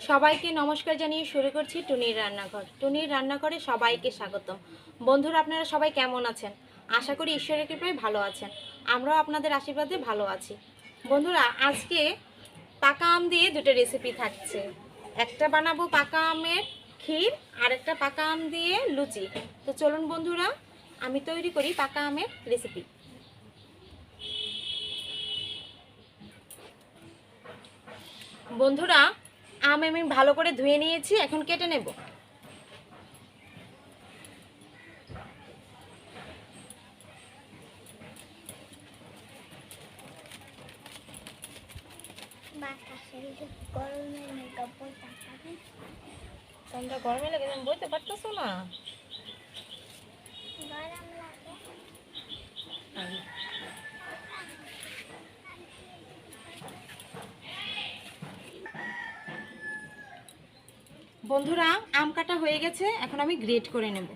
সবাইকে নমস্কার জানিয়ে শুরু করছি টুনির রান্নাঘর। টুনির রান্নাঘরে সবাইকে স্বাগতম। বন্ধুরা, আপনারা সবাই কেমন আছেন? আশা করি ঈশ্বরের কৃপায় ভালো আছেন। আমরাও আপনাদের আশীর্বাদে ভালো আছি। বন্ধুরা, আজকে পাকা আম দিয়ে দুটো রেসিপি থাকছে। একটা বানাবো পাকা আমের ক্ষীর, আর একটা পাকা আম দিয়ে লুচি। তো চলুন বন্ধুরা, আমি তৈরি করি পাকা আমের রেসিপি। বন্ধুরা, আম আমি ভালো করে ধুয়ে নিয়েছি, এখন কেটে নেব। তোমরা গরমে লাগে তুমি বইতে পারতেছো না? বন্ধুরা, আম কাটা হয়ে গেছে, এখন আমি গ্রেট করে নেব।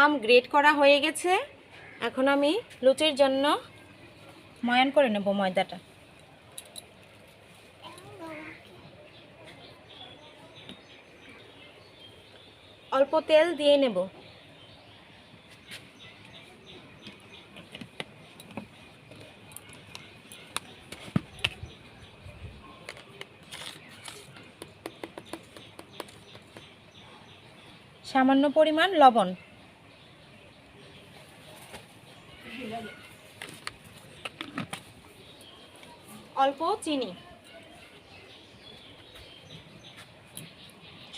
আম গ্রেট করা হয়ে গেছে, এখন আমি লুচির জন্য ময়ান করে নেব ময়দাটা। অল্প তেল দিয়ে নেব। সামান্য পরিমাণ লবণ, অল্প চিনি,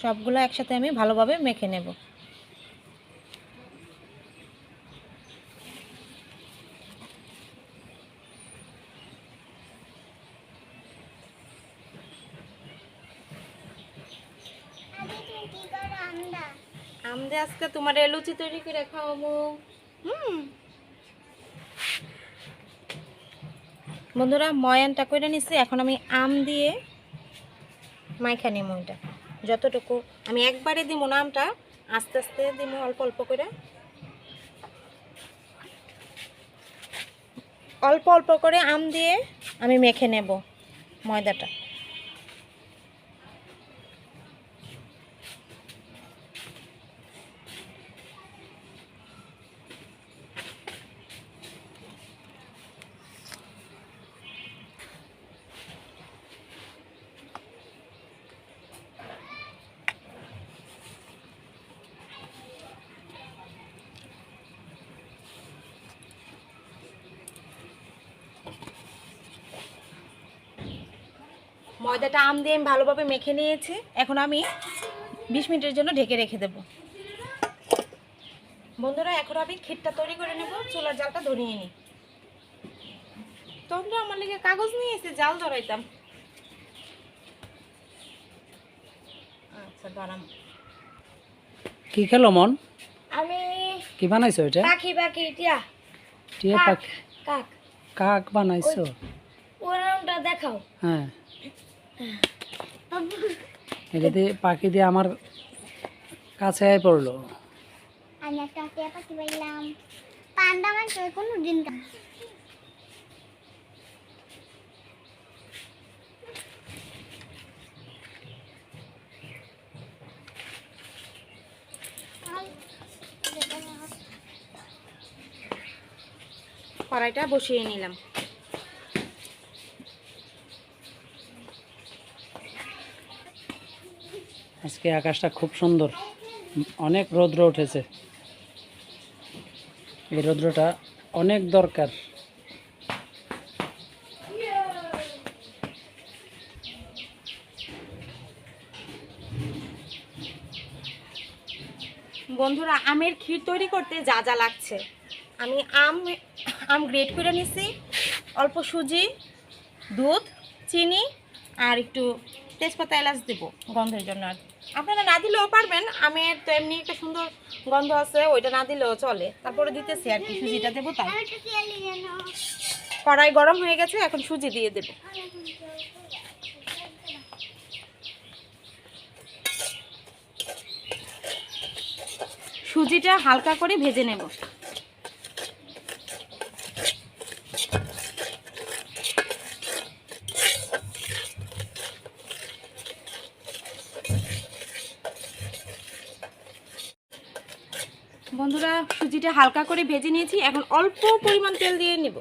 সবগুলো একসাথে আমি ভালোভাবে মেখে নেব। আমদে আজকে তোমার লুচি তৈরি করে খাওয়াবো। বন্ধুরা, ময়ানটা করে নিচ্ছি, এখন আমি আম দিয়ে মাইখা নিব। এটা যতটুকু আমি একবারে দিব না, আমটা আস্তে আস্তে দিব, অল্প অল্প করে। অল্প অল্প করে আম দিয়ে আমি মেখে নেব ময়দাটা। ময়দাটা আম দিয়ে আমি ভালোভাবে মেখে নিয়েছি, এখন আমি 20 মিনিটের জন্য ঢেকে রেখে দেব। বন্ধুরা, এখন আমি ক্ষীরটা তৈরি করে নেব। চুলার জালটা ধরিয়ে নিই। তোমরা আমার লিগে কাগজ নিয়ে এসে জাল ধরাইতাম। আচ্ছা, ধরাম। কি খেলো মন? আমি কি বানাইছো এটা? পাখি পাখি টিয়া টিয়া পাখি? কাক কাক বানাইছো? ওর নামটা দেখাও। হ্যাঁ, এটা দিয়ে পাখি দিয়ে আমার কাছে আয় পড়লো। আমি একটা টিয়া পাখি পাইলাম। পান্ডা মাছ কোনো দিন কড়াইটা বসিয়ে নিলাম। আজকে আকাশটা খুব সুন্দর, অনেক রৌদ্র উঠেছে। এই রৌদ্রটা অনেক দরকার। বন্ধুরা, আমের ক্ষীর তৈরি করতে যা যা লাগছে, আমি আম গ্রেট করে নিছি, অল্প সুজি, দুধ, চিনি আর একটু তেজপাতা, এলাচ দেব গন্ধের জন্য। আর আপনারা না দিলেও পারবেন, আমের তো এমনি একটা সুন্দর গন্ধ আছে, ওইটা না দিলেও চলে। তারপরে দিতেছি আর কি, সুজিটা দেবো তাই। কড়াই গরম হয়ে গেছে, এখন সুজি দিয়ে দেব। সুজিটা হালকা করে ভেজে নেব। বন্ধুরা, সুজিটা হালকা করে ভেজে নিয়েছি, এখন অল্প পরিমাণ তেল দিয়ে নেব।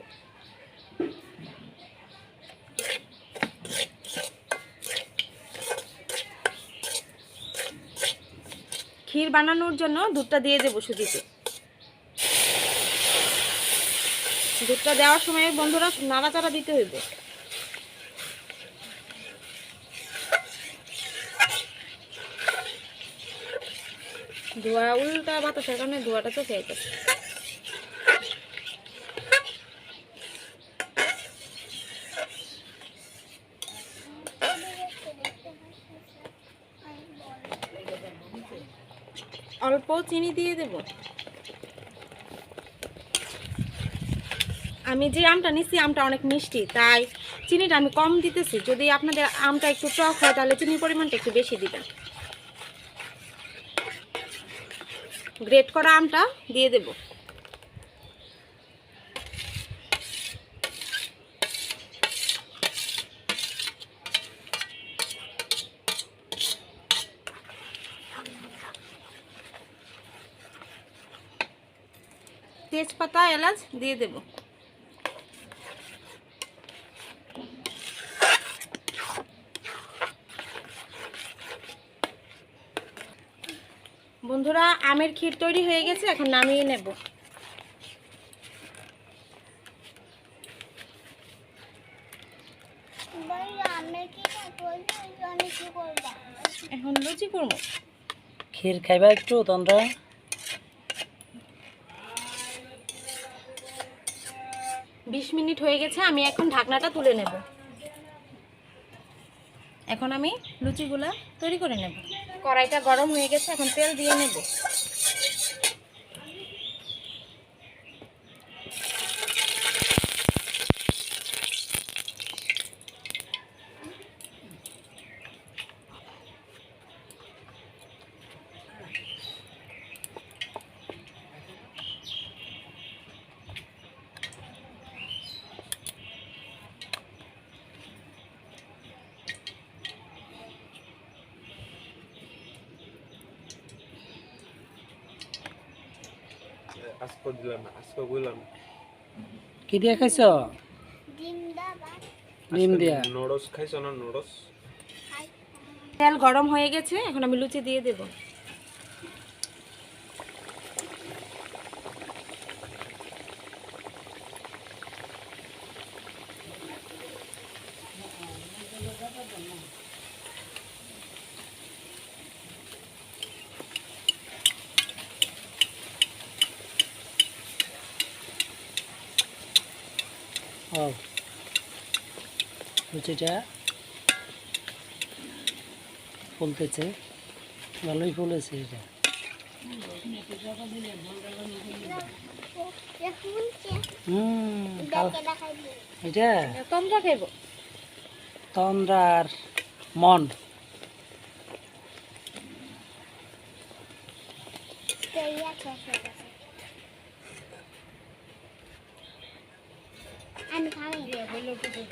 ক্ষীর বানানোর জন্য দুধটা দিয়ে দেবো সুজিতে। দুধটা দেওয়ার সময় বন্ধুরা নাড়াচাড়া দিতে হইবে। ধোয়া উল্টা বাতাসের কারণে ধোয়াটা চোখে আইতেছে। অল্প চিনি দিয়ে দেব। আমি যে আমটা নিচ্ছি আমটা অনেক মিষ্টি, তাই চিনিটা আমি কম দিতেছি। যদি আপনাদের আমটা একটু টক হয় তাহলে চিনির পরিমাণটা একটু বেশি দিবেন। গ্রেট করা আমটা দিয়ে দেব। তেজপাতা, এলাচ দিয়ে দেব। বন্ধুরা, আমের ক্ষীর তৈরি হয়ে গেছে, এখন নামিয়ে নেব। এখন লুচি করবো। ক্ষীর খাইবা একটু তোমরা? বিশ মিনিট হয়ে গেছে, আমি এখন ঢাকনাটা তুলে নেব। এখন আমি লুচিগুলা তৈরি করে নেব। কড়াইটা গরম হয়ে গেছে, এখন তেল দিয়ে নেব। আজকে দিলাম না, আজকে বললাম কি দিয়ে খাইছো? ডিম দিয়া। নুডলস খাইছো না? নুডলস তেল গরম হয়ে গেছে, এখন আমি লুচি দিয়ে দেব। ও লুচিটা ফুলতেছে, ভালোই ফুলেছে এটা। এটা তোমরা খাইব। তন্দ্রার মন।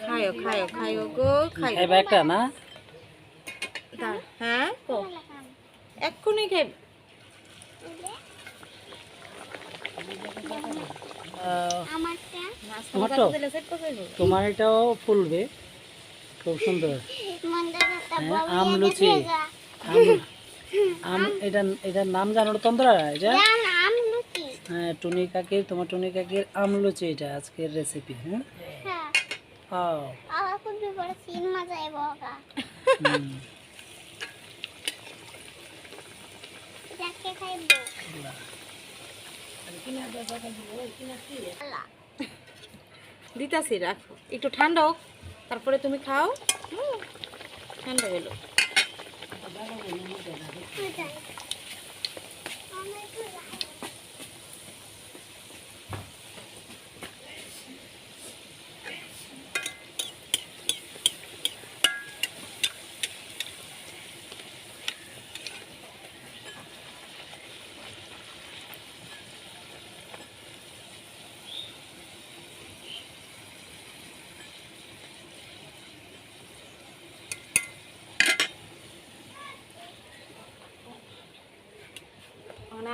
খায়ো খায়ো খায়ো গো খায়ো। খাইবা একটা না? হ্যাঁ তো এক্ষুনি খাইব। তোমার এটাও ফুলবে, খুব সুন্দর। হ্যাঁ, আম লুচি। আম এটা এটার নাম জানো তন্দ্রা? এটা হ্যাঁ, টুনি কাকির, তোমার টুনি কাকির আম লুচি, এটা আজকের রেসিপি। হ্যাঁ দিতাছি, রাখো একটু ঠান্ডা হোক, তারপরে তুমি খাও। ঠান্ডা হলো।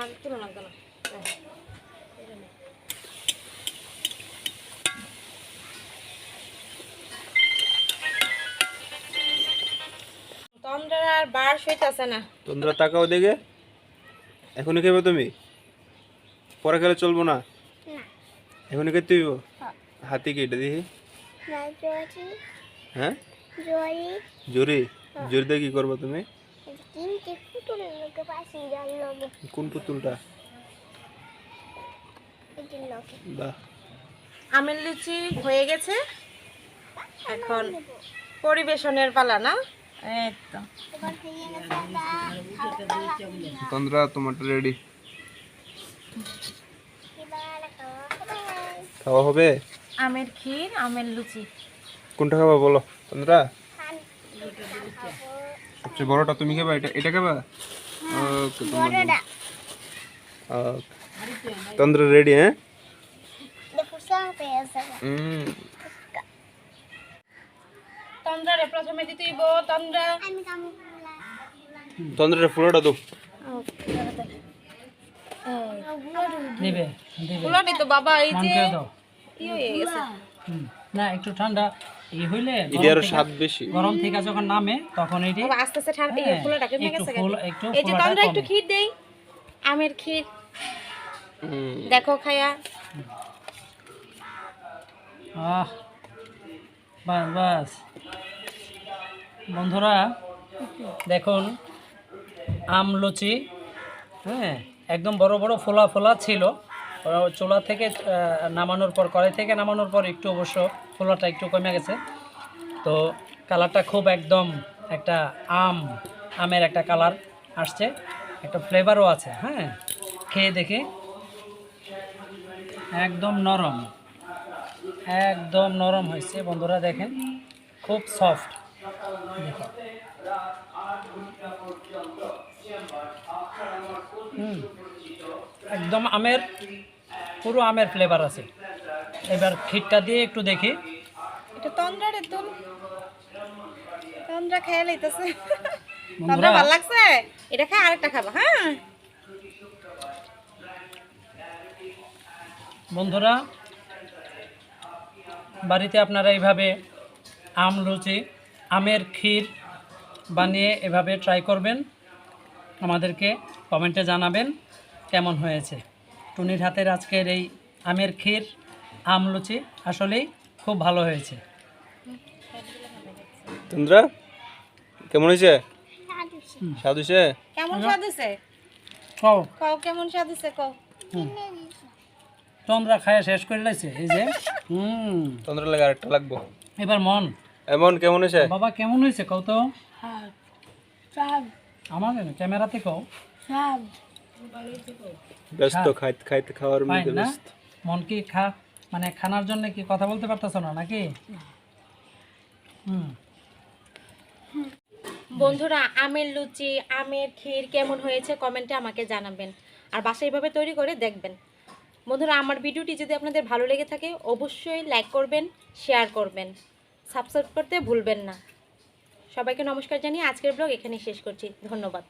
আমার তুলো লাগতো না। তন্দ্রা আর বার সইতাছে না। তোমরা তাকাও দেখে, এখনই খেবে তুমি? পরে খেলে চলবো না? না এখনই খেতে হইব? হাতি কি এটা দেখি? না জরি হ্যাঁ, জরি জোরে জোরে দিয়ে কি করবো তুমি? তিনটে পুতুলের লোকে পাশে যার লোকে কোন পুতুলটা? এটির লোকে বাহ, আমের লুচি হয়ে গেছে, এখন পরিবেশনের পালা না? এই তো এবার হয়ে গেছে তোমরা তোমারটা রেডি। এবার খাওয়া খাওয়া হবে? আমের ক্ষীর, আমের লুচি। কোনটা খাবা বলো তোমরা? খান সবচেয়ে বড়টা তুমি খাবা? এটা এটা খাবা? ওকে, তোমার বড়টা তোমরা রেডি? হ্যাঁ, দেখো সব পেয়েছে তন্দ্রা রে প্রথমে দিতে হইব। তন্দ্রা আমি কামু তোমরা ফুলটা দাও। দিবে দিবে ফুলো নি তো বাবা, এই মন যে করে দাও। ই হয়ে গেছে। না একটু ঠান্ডা হইলে এটার স্বাদ বেশি। গরম থেকে যখন নামে তখন এটি বাবা আস্তে আস্তে ঠান্ডা, এই হ্যাঁ, ফুলোটা কেমনে একটু গেছে? একটু এই যে ফোলাটা তন্দ্রা একটু কমে। ক্ষীর দেই, আমের ক্ষীর দেখো খায়া। আহ বাস বাস বন্ধুরা দেখুন, আম লুচি, হ্যাঁ একদম বড় বড় ফোলা ফোলা ছিল। ওরা চুলা থেকে নামানোর পর, কড়াই থেকে নামানোর পর একটু অবশ্য ফোলাটা একটু কমে গেছে। তো কালারটা খুব একদম একটা আমের একটা কালার আসছে, একটা ফ্লেভারও আছে। হ্যাঁ, খেয়ে দেখি। একদম নরম, একদম নরম হয়েছে বন্ধুরা, দেখেন খুব সফট। একদম আমের, পুরো আমের ফ্লেভার আছে। এবার ক্ষীরটা দিয়ে একটু দেখি। এটা তন্দ্রা রে, তুম তন্দ্রা খেয়ে লইতেছে। বন্ধুরা তন্দ্রা ভালো লাগছে? এটা খাই, আরেকটা খাবা। হ্যাঁ বন্ধুরা, বাড়িতে আপনারা এইভাবে আম লুচি, আমের ক্ষীর বানিয়ে এভাবে ট্রাই করবেন। আমাদেরকে কমেন্টে জানাবেন কেমন হয়েছে। টুনির হাতের আজকের এই আমের ক্ষীর, আম লুচি আসলেই খুব ভালো হয়েছে। তোমরা কেমন হয়েছে? সাদুসি স্বাদ হয়েছে? কেমন স্বাদ হয়েছে? কও কও কেমন স্বাদ হয়েছে কও। তোমরা খায়া শেষ করে লাইছে এই যে। তোমরা লাগে আরেকটা লাগবো। এবার মন এমন কেমন হয়েছে? বাবা কেমন হয়েছে কও তো? আমার ক্যামেরাতে কও। ব্যস্ত, খাইতে খাইতে খাওয়ার ফাইন মধ্যে না? ব্যস্ত। মন কি মানে খানার জন্য কি কথা বলতে পারতেছো না নাকি? বন্ধুরা, আমের লুচি, আমের ক্ষীর কেমন হয়েছে কমেন্টে আমাকে জানাবেন, আর বাসায় এইভাবে তৈরি করে দেখবেন। বন্ধুরা, আমার ভিডিওটি যদি আপনাদের ভালো লেগে থাকে অবশ্যই লাইক করবেন, শেয়ার করবেন, সাবস্ক্রাইব করতে ভুলবেন না। সবাইকে নমস্কার জানিয়ে আজকের ব্লগ এখানে শেষ করছি। ধন্যবাদ।